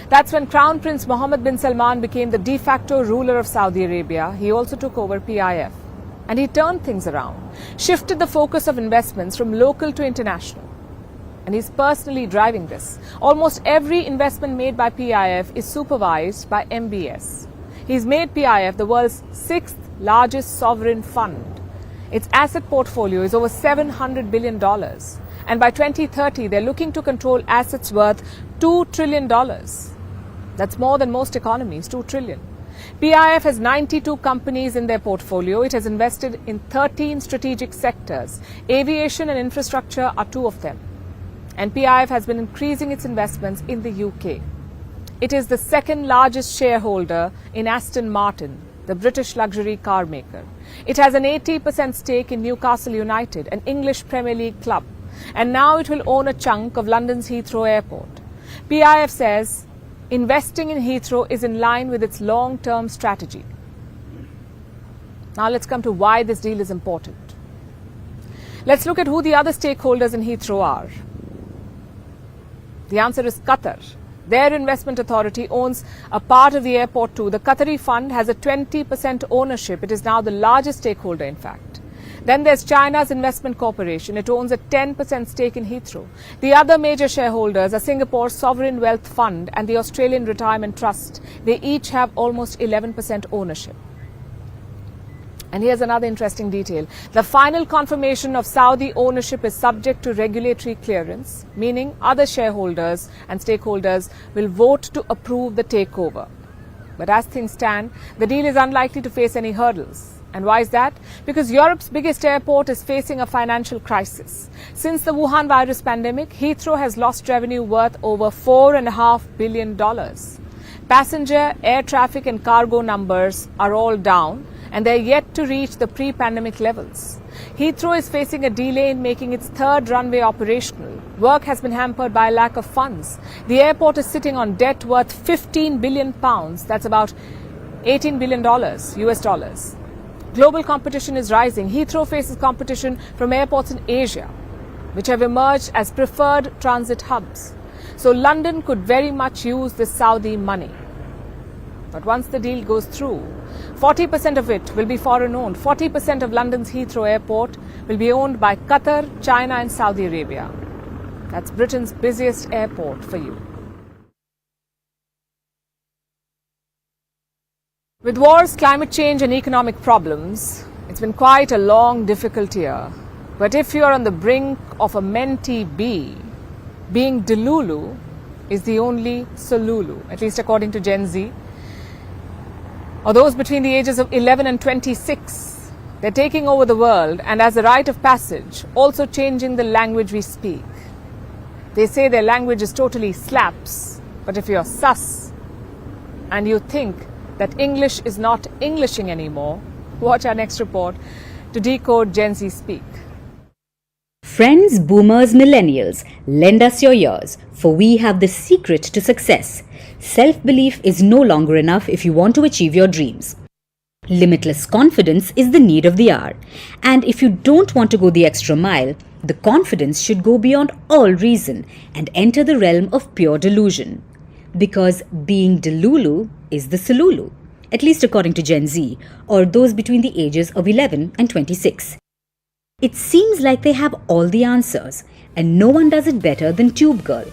Speaker 1: That's when Crown Prince Mohammed bin Salman became the de facto ruler of Saudi Arabia. He also took over PIF. And he turned things around, shifted the focus of investments from local to international. And he's personally driving this. Almost every investment made by PIF is supervised by MBS. He's made PIF the world's 6th largest sovereign fund. Its asset portfolio is over $700 billion. And by 2030, they're looking to control assets worth $2 trillion. That's more than most economies, $2 trillion. PIF has 92 companies in their portfolio. It has invested in 13 strategic sectors. Aviation and infrastructure are 2 of them. And PIF has been increasing its investments in the UK. It is the 2nd largest shareholder in Aston Martin, the British luxury car maker. It has an 80% stake in Newcastle United, an English Premier League club. And now it will own a chunk of London's Heathrow Airport. PIF says investing in Heathrow is in line with its long-term strategy. Now let's come to why this deal is important. Let's look at who the other stakeholders in Heathrow are. The answer is Qatar. Their investment authority owns a part of the airport too. The Qatari fund has a 20% ownership. It is now the largest stakeholder, in fact. Then there's China's Investment Corporation. It owns a 10% stake in Heathrow. The other major shareholders are Singapore's Sovereign Wealth Fund and the Australian Retirement Trust. They each have almost 11% ownership. And here's another interesting detail. The final confirmation of Saudi ownership is subject to regulatory clearance, meaning other shareholders and stakeholders will vote to approve the takeover. But as things stand, the deal is unlikely to face any hurdles. And why is that? Because Europe's biggest airport is facing a financial crisis. Since the Wuhan virus pandemic, Heathrow has lost revenue worth over $4.5 billion. Passenger, air traffic and cargo numbers are all down, and they're yet to reach the pre-pandemic levels. Heathrow is facing a delay in making its third runway operational. Work has been hampered by a lack of funds. The airport is sitting on debt worth £15 billion. That's about $18 billion US dollars. Global competition is rising. Heathrow faces competition from airports in Asia, which have emerged as preferred transit hubs. So London could very much use this Saudi money. But once the deal goes through, 40% of it will be foreign-owned. 40% of London's Heathrow Airport will be owned by Qatar, China and Saudi Arabia. That's Britain's busiest airport for you. With wars, climate change and economic problems, it's been quite a long, difficult year. But if you're on the brink of a mentee bee, being delulu is the only solulu, at least according to Gen Z. Or those between the ages of 11 and 26. They're taking over the world and as a rite of passage, also changing the language we speak. They say their language is totally slaps, but if you're sus and you think that English is not Englishing anymore, watch our next report to decode Gen Z speak.
Speaker 9: Friends, boomers, millennials, lend us your ears, for we have the secret to success. Self-belief is no longer enough if you want to achieve your dreams. Limitless confidence is the need of the hour. And if you don't want to go the extra mile, the confidence should go beyond all reason and enter the realm of pure delusion. Because being delulu is the solulu, at least according to Gen Z, or those between the ages of 11 and 26. It seems like they have all the answers, and no one does it better than Tube Girl.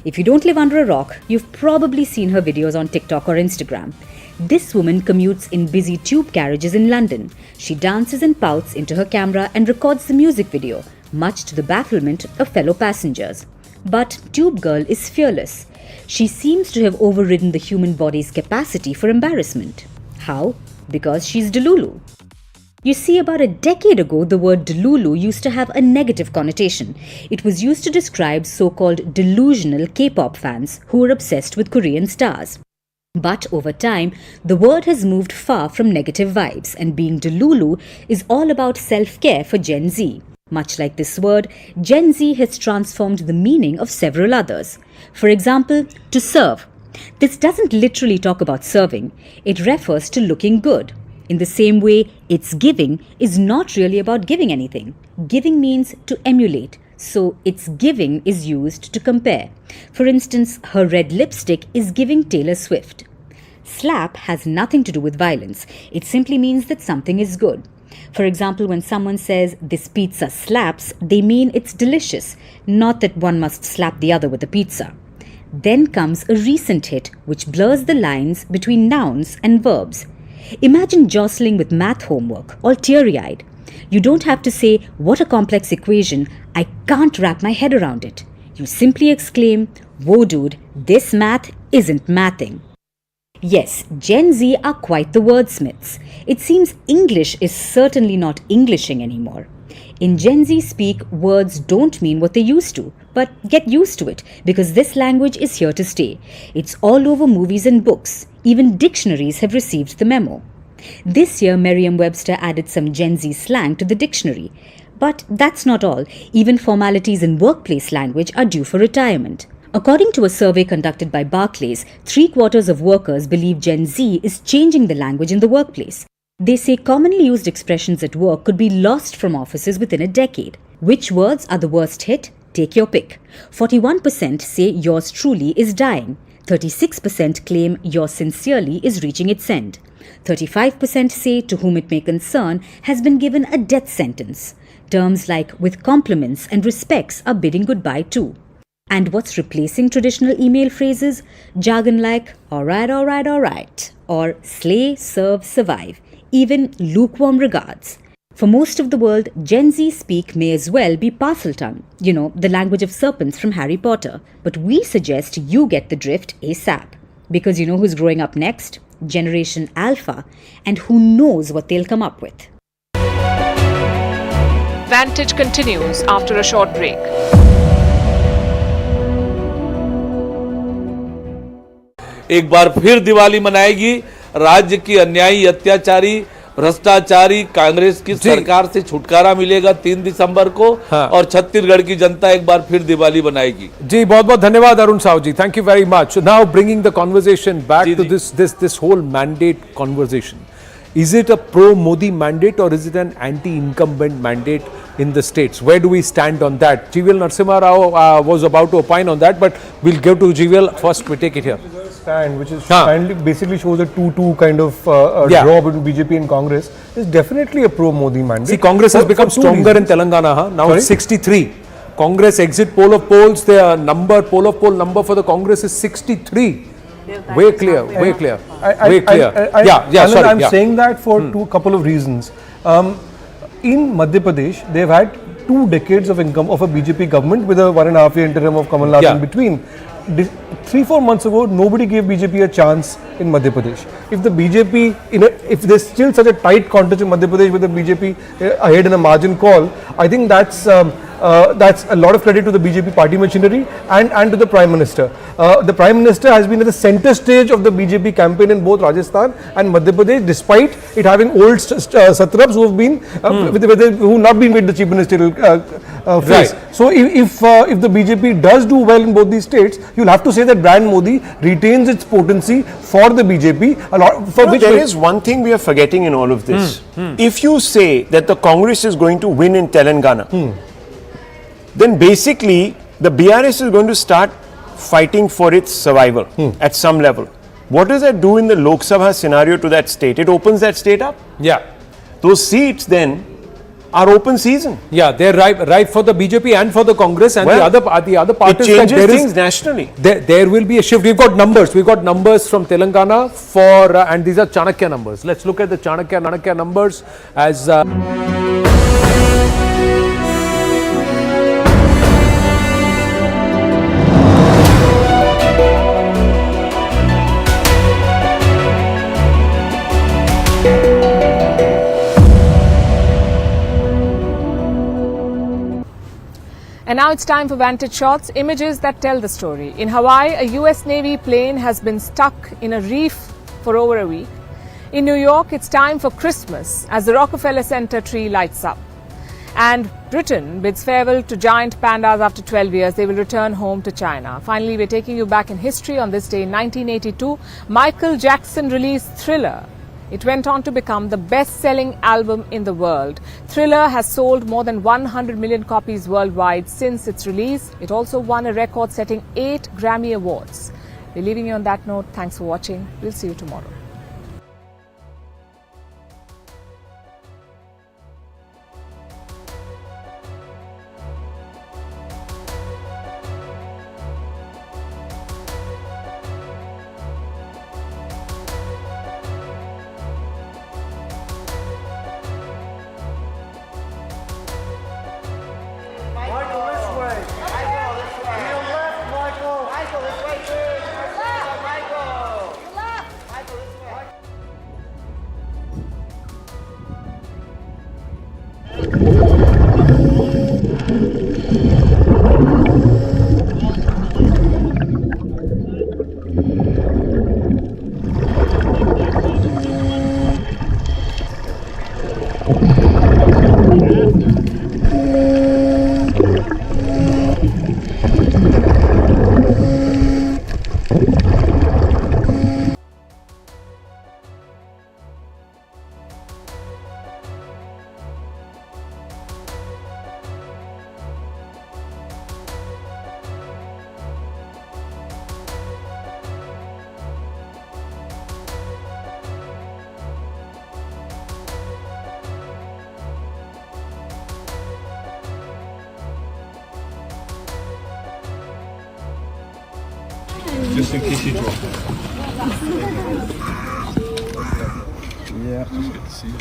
Speaker 9: If you don't live under a rock, you've probably seen her videos on TikTok or Instagram. This woman commutes in busy tube carriages in London. She dances and pouts into her camera and records the music video, much to the bafflement of fellow passengers. But Tube Girl is fearless. She seems to have overridden the human body's capacity for embarrassment. How? Because she's delulu. You see, about a decade ago, the word delulu used to have a negative connotation. It was used to describe so-called delusional K-pop fans who were obsessed with Korean stars. But over time, the word has moved far from negative vibes, and being delulu is all about self-care for Gen Z. Much like this word, Gen Z has transformed the meaning of several others. For example, to serve. This doesn't literally talk about serving. It refers to looking good. In the same way, it's giving is not really about giving anything. Giving means to emulate, so its giving is used to compare. For instance, her red lipstick is giving Taylor Swift. Slap has nothing to do with violence. It simply means that something is good. For example, when someone says, "This pizza slaps," they mean it's delicious, not that one must slap the other with a pizza. Then comes a recent hit, which blurs the lines between nouns and verbs. Imagine jostling with math homework, all teary-eyed. You don't have to say, "What a complex equation, I can't wrap my head around it." You simply exclaim, "Whoa dude, this math isn't mathing." Yes, Gen Z are quite the wordsmiths. It seems English is certainly not Englishing anymore. In Gen Z speak, words don't mean what they used to, but get used to it because this language is here to stay. It's all over movies and books. Even dictionaries have received the memo. This year, Merriam-Webster added some Gen Z slang to the dictionary. But that's not all. Even formalities in workplace language are due for retirement. According to a survey conducted by Barclays, 3/4 of workers believe Gen Z is changing the language in the workplace. They say commonly used expressions at work could be lost from offices within a decade. Which words are the worst hit? Take your pick. 41% say yours truly is dying. 36% claim yours sincerely is reaching its end. 35% say to whom it may concern has been given a death sentence. Terms like with compliments and respects are bidding goodbye too. And what's replacing traditional email phrases? Jargon like alright, alright, alright, or slay, serve, survive, even lukewarm regards. For most of the world, Gen Z speak may as well be Parseltongue, the language of serpents from Harry Potter. But we suggest you get the drift ASAP. Because you know who's growing up next? Generation Alpha, and who knows what they'll come up with.
Speaker 1: Vantage continues after a short break.
Speaker 10: एक बार फिर दिवाली मनाएगी राज्य की अन्यायी अत्याचारी भ्रष्टाचारी कांग्रेस की सरकार से छुटकारा मिलेगा 3 दिसंबर को। हाँ। और छत्तीसगढ़ की जनता एक बार फिर दिवाली बनाएगी।
Speaker 11: जी बहुत बहुत धन्यवाद Arun Sahu ji, thank you very much. Now bringing the conversation back to this whole mandate conversation, is it a pro-Modi mandate or is it an anti-incumbent mandate in the states? Where do we stand on that? GVL Narasimha Rao was about to opine on that, but we'll give to GVL first. We take it here.
Speaker 14: Stand, which is basically shows a 2-2 kind of draw between BJP and Congress, is definitely a pro-Modi mandate.
Speaker 11: See, Congress has become stronger in Telangana. Huh? Now it's 63. Congress exit poll of polls, their poll of poll number for the Congress is 63. Way clear, way clear, way clear. Sorry.
Speaker 14: I'm saying that for a couple of reasons. In Madhya Pradesh, they've had 2 decades of income of a BJP government with a 1.5-year interim of Kamal Nath in between. 3-4 months ago, nobody gave BJP a chance in Madhya Pradesh. If the BJP, if there's still such a tight contest in Madhya Pradesh with the BJP ahead in a margin call, I think that's a lot of credit to the BJP party machinery and to the Prime Minister. The Prime Minister has been at the center stage of the BJP campaign in both Rajasthan and Madhya Pradesh, despite it having old satraps who have been who not been with the chief ministerial phase. Right. So if the BJP does do well in both these states, you'll have to say that brand Modi retains its potency for the BJP.
Speaker 15: There is one thing we are forgetting in all of this. If you say that the Congress is going to win in Telangana, then basically the BRS is going to start fighting for its survival at some level. What does that do in the Lok Sabha scenario to that state? It opens that state up.
Speaker 11: Yeah.
Speaker 15: Those seats then are open season.
Speaker 11: Yeah, they're ripe for the BJP and for the Congress and the other parties.
Speaker 15: It changes things nationally.
Speaker 11: There will be a shift. We've got numbers. We've got numbers from Telangana for and these are Chanakya numbers. Let's look at the Chanakya numbers as.
Speaker 1: And now it's time for Vantage Shots, images that tell the story. In Hawaii, a US Navy plane has been stuck in a reef for over a week. In New York, it's time for Christmas as the Rockefeller Center tree lights up. And Britain bids farewell to giant pandas after 12 years. They will return home to China. Finally, we're taking you back in history. On this day in 1982, Michael Jackson released Thriller. It went on to become the best-selling album in the world. Thriller has sold more than 100 million copies worldwide since its release. It also won a record-setting 8 Grammy Awards. We're leaving you on that note. Thanks for watching. We'll see you tomorrow.
Speaker 16: Just in case you drop it. Yeah, just good to see you.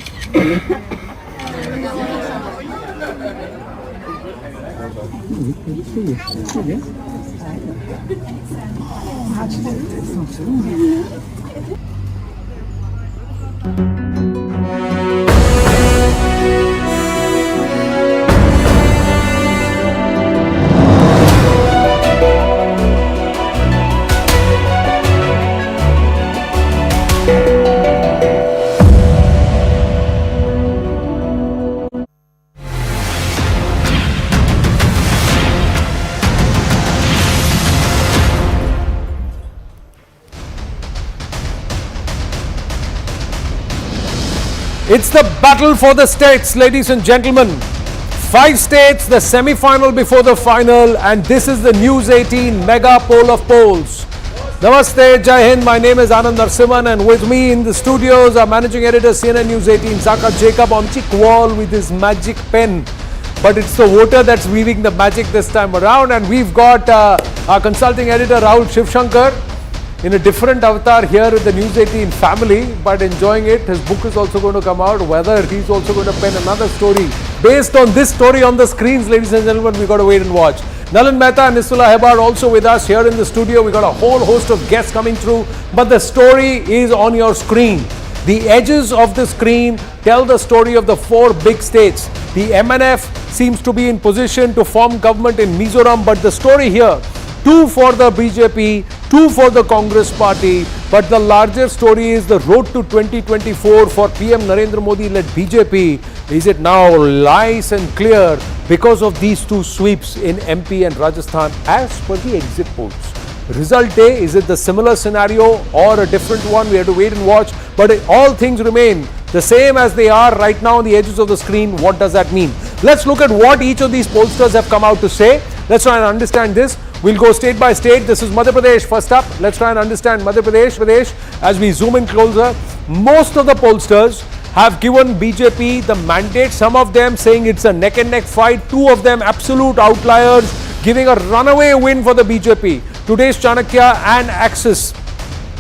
Speaker 11: It's the battle for the states, ladies and gentlemen. 5 states, the semi-final before the final, and this is the News 18 mega poll of polls. Namaste, Jai Hind. My name is Anand Narsimhan, and with me in the studios are managing editor CNN News 18 Zaka Jacob on chick wall with his magic pen. But it's the voter that's weaving the magic this time around, and we've got our consulting editor Rahul Shivshankar in a different avatar here with the News 18 family, but enjoying it. His book is also going to come out. Whether he's also going to pen another story based on this story on the screens, ladies and gentlemen, we've got to wait and watch. Nalan Mehta and Nisula Hebbar also with us here in the studio. We've got a whole host of guests coming through, but the story is on your screen. The edges of the screen tell the story of the 4 big states. The MNF seems to be in position to form government in Mizoram, but the story here, 2 for the BJP, 2 for the Congress party, but the larger story is the road to 2024 for PM Narendra Modi led BJP. Is it now nice and clear because of these 2 sweeps in MP and Rajasthan as per the exit polls? Result day, is it the similar scenario or a different one? We have to wait and watch, but all things remain the same as they are right now on the edges of the screen. What does that mean? Let's look at what each of these pollsters have come out to say. Let's try and understand this. We'll go state by state. This is Madhya Pradesh first up. Let's try and understand Madhya Pradesh as we zoom in closer. Most of the pollsters have given BJP the mandate. Some of them saying it's a neck and neck fight. 2 of them absolute outliers, giving a runaway win for the BJP. Today's Chanakya and Axis.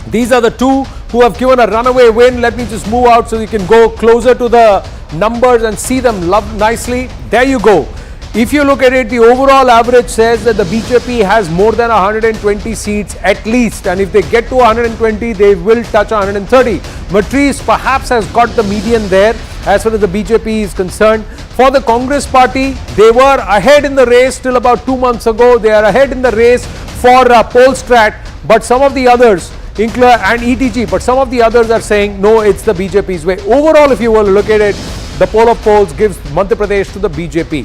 Speaker 11: These are the 2 who have given a runaway win. Let me just move out so you can go closer to the numbers and see them nicely. There you go. If you look at it, the overall average says that the BJP has more than 120 seats at least, and if they get to 120, they will touch 130. Matrice perhaps has got the median there as far as the BJP is concerned. For the Congress party, they were ahead in the race till about 2 months ago. They are ahead in the race for Polstrat, but some of the others, including and ETG, but some of the others are saying no, it's the BJP's way. Overall, if you will look at it, the poll of polls gives Madhya Pradesh to the BJP.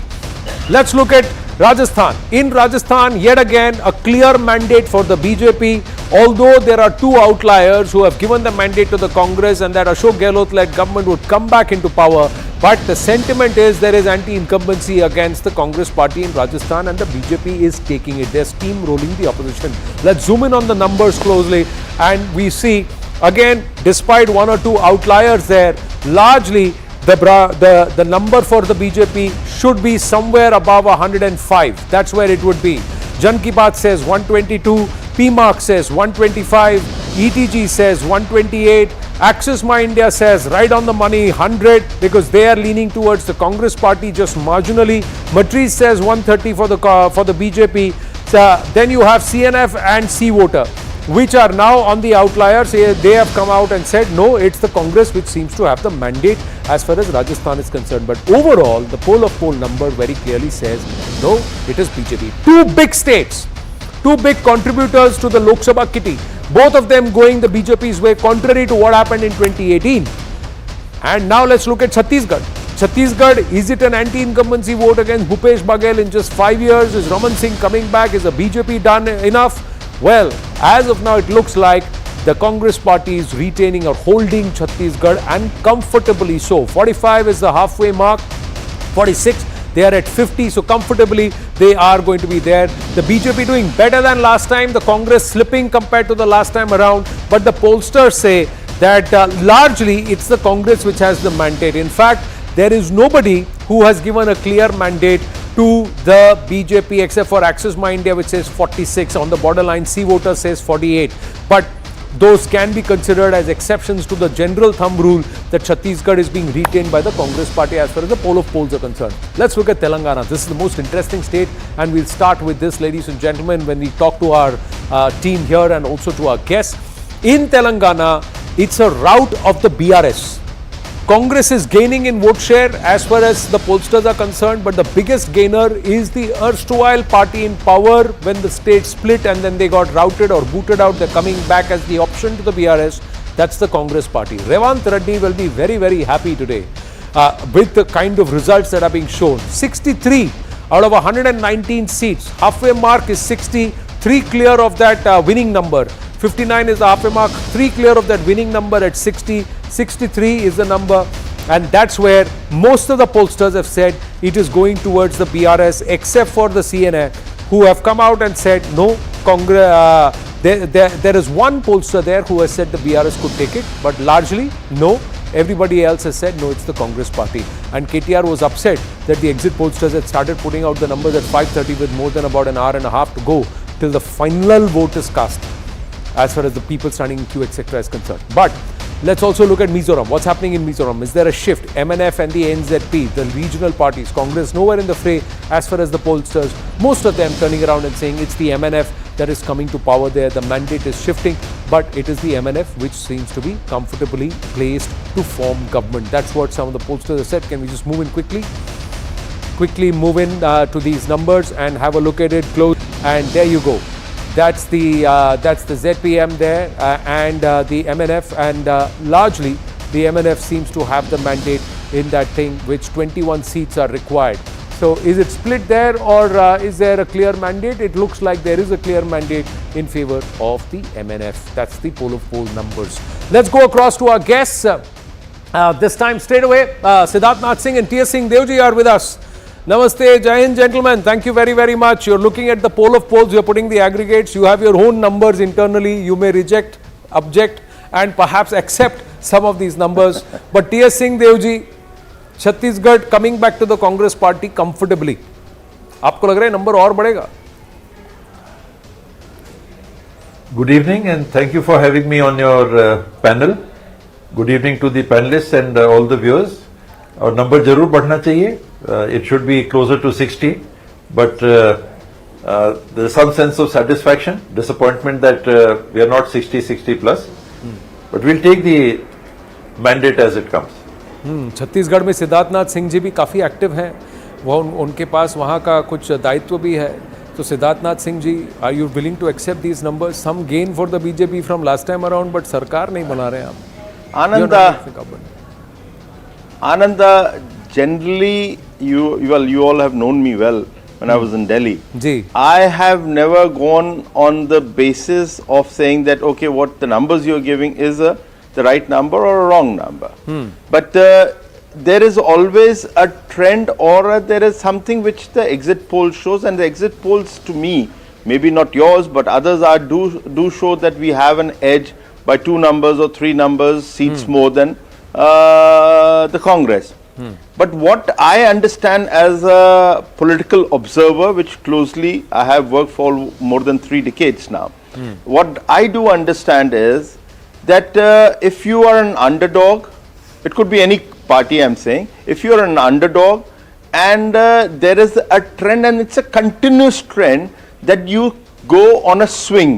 Speaker 11: Let's look at Rajasthan. In Rajasthan, yet again, a clear mandate for the BJP, although there are 2 outliers who have given the mandate to the Congress and that Ashok Gehlot-led government would come back into power. But the sentiment is there is anti-incumbency against the Congress party in Rajasthan, and the BJP is taking it. They're steamrolling the opposition. Let's zoom in on the numbers closely, and we see, again, despite 1 or 2 outliers there, largely the number for the BJP should be somewhere above 105. That's where it would be. Jan Ki Baat says 122, PMark says 125, ETG says 128, Axis My India says right on the money 100 because they are leaning towards the Congress party just marginally. Matrice says 130 for the BJP. Then you have CNF and C Voter, which are now on the outliers. They have come out and said no, it's the Congress which seems to have the mandate as far as Rajasthan is concerned. But overall, the poll of poll number very clearly says no, it is BJP. 2 big states, 2 big contributors to the Lok Sabha kitty, both of them going the BJP's way, contrary to what happened in 2018. And now let's look at Chhattisgarh. Chhattisgarh, is it an anti-incumbency vote against Bhupesh Baghel in just 5 years? Is Raman Singh coming back? Is the BJP done enough? Well, as of now, it looks like the Congress party is retaining or holding Chhattisgarh, and comfortably so. 45 is the halfway mark, 46, they are at 50, so comfortably they are going to be there. The BJP doing better than last time, the Congress slipping compared to the last time around, but the pollsters say that largely it's the Congress which has the mandate. In fact, there is nobody who has given a clear mandate to to the BJP, except for Access My India, which says 46. On the borderline, C Voter says 48. But those can be considered as exceptions to the general thumb rule that Chhattisgarh is being retained by the Congress party as far as the poll of polls are concerned. Let's look at Telangana. This is the most interesting state, and we'll start with this, ladies and gentlemen, when we talk to our team here and also to our guests. In Telangana, it's a rout of the BRS. Congress is gaining in vote share as far as the pollsters are concerned, but the biggest gainer is the erstwhile party in power when the state split and then they got routed or booted out. They're coming back as the option to the BRS. That's the Congress party. Revant Reddy will be very, very happy today with the kind of results that are being shown. 63 out of 119 seats. Halfway mark is 60, 3 clear of that winning number. 59 is the halfway mark, 3 clear of that winning number at 60. 63 is the number, and that's where most of the pollsters have said it is going towards the BRS, except for the CNA, who have come out and said no. There is one pollster there who has said the BRS could take it, but largely no. Everybody else has said no, it's the Congress party. And KTR was upset that the exit pollsters had started putting out the numbers at 5:30 with more than about an hour and a half to go till the final vote is cast, as far as the people standing in queue, etc. is concerned. But let's also look at Mizoram. What's happening in Mizoram? Is there a shift? MNF and the NZP, the regional parties, Congress nowhere in the fray as far as the pollsters, most of them turning around and saying it's the MNF that is coming to power there. The mandate is shifting, but it is the MNF which seems to be comfortably placed to form government. That's what some of the pollsters have said. Can we just move in quickly? Quickly move in to these numbers and have a look at it close. And there you go. That's the ZPM there and the MNF, and largely the MNF seems to have the mandate in that thing, which 21 seats are required. So is it split there, or is there a clear mandate? It looks like there is a clear mandate in favor of the MNF. That's the poll of poll numbers. Let's go across to our guests. This time straight away, Siddharth Nath Singh and T.S. Singh Devji are with us. Namaste, Jai Hind, gentlemen. Thank you very, very much. You're looking at the poll of polls, you're putting the aggregates, you have your own numbers internally. You may reject, object, and perhaps accept some of these numbers. But T.S. Singh Devji, Chhattisgarh coming back to the Congress party comfortably. आपको लग रहा है number और बढ़ेगा?
Speaker 17: Good evening, and thank you for having me on your panel. Good evening to the panelists and all the viewers. Our number जरूर बढ़ना चाहिए. It should be closer to 60, but there's some sense of satisfaction, disappointment that we are not 60 plus, but we'll take the mandate as it comes.
Speaker 11: Chhattisgarh में सिद्धार्थ नाथ सिंह जी भी काफ़ी active हैं, वो उनके पास वहाँ का कुछ दायित्व भी है. तो Siddharth Nath Singh ji, are you willing to accept these numbers? Some gain for the BJP from last time around, but सरकार नहीं बना रहे आप.
Speaker 18: Ananda, generally, you all have known me well when I was in Delhi. I have never gone on the basis of saying that, okay, what the numbers you're giving is the right number or a wrong number. But there is always a trend, or there is something which the exit poll shows, and the exit polls to me, maybe not yours, but others do show that we have an edge by 2 numbers or 3 numbers, seats more than the Congress. But what I understand as a political observer, which closely I have worked for more than 3 decades now, what I do understand is that if you are an underdog, it could be any party, I'm saying, if you are an underdog and there is a trend, and it's a continuous trend, that you go on a swing.